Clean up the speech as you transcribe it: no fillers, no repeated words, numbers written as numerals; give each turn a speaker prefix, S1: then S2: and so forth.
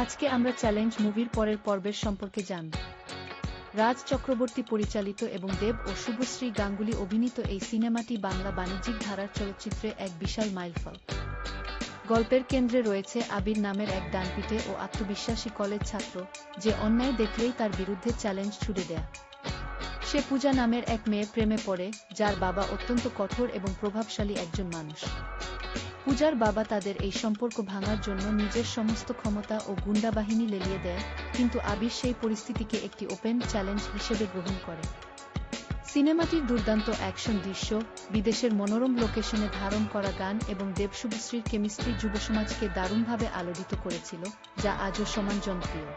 S1: আজকে আমরা চ্যালেঞ্জ মুভির পরের পর্বের সম্পর্কে জানব। রাজ চক্রবর্তী পরিচালিত এবং দেব ও শুভশ্রী গাঙ্গুলি অভিনীত এই সিনেমাটি বাংলা বাণিজ্যিক ধারার চলচ্চিত্রে এক বিশাল মাইলফলক। গল্পের কেন্দ্রে রয়েছে আবির নামের এক ডানপিটে ও আত্মবিশ্বাসী কলেজ ছাত্র, যে অন্যায় দেখলেই তার বিরুদ্ধে চ্যালেঞ্জ ছুড়ে দেয়। সে পূজা নামের এক মেয়ের প্রেমে পড়ে, যার বাবা অত্যন্ত কঠোর এবং প্রভাবশালী একজন মানুষ। পূজার বাবা তাদের এই সম্পর্ক ভাঙার জন্য নিজের সমস্ত ক্ষমতা ও গুন্ডা বাহিনী লেলিয়ে দেয়, কিন্তু আবির সেই পরিস্থিতিকে একটি ওপেন চ্যালেঞ্জ হিসেবে গ্রহণ করে। সিনেমাটির দুর্দান্ত অ্যাকশন দৃশ্য, বিদেশের মনোরম লোকেশনে ধারণ করা গান এবং দেব শুভশ্রীর কেমিস্ট্রি যুবসমাজকে দারুণভাবে আলোড়িত করেছিল, যা আজও সমান জনপ্রিয়।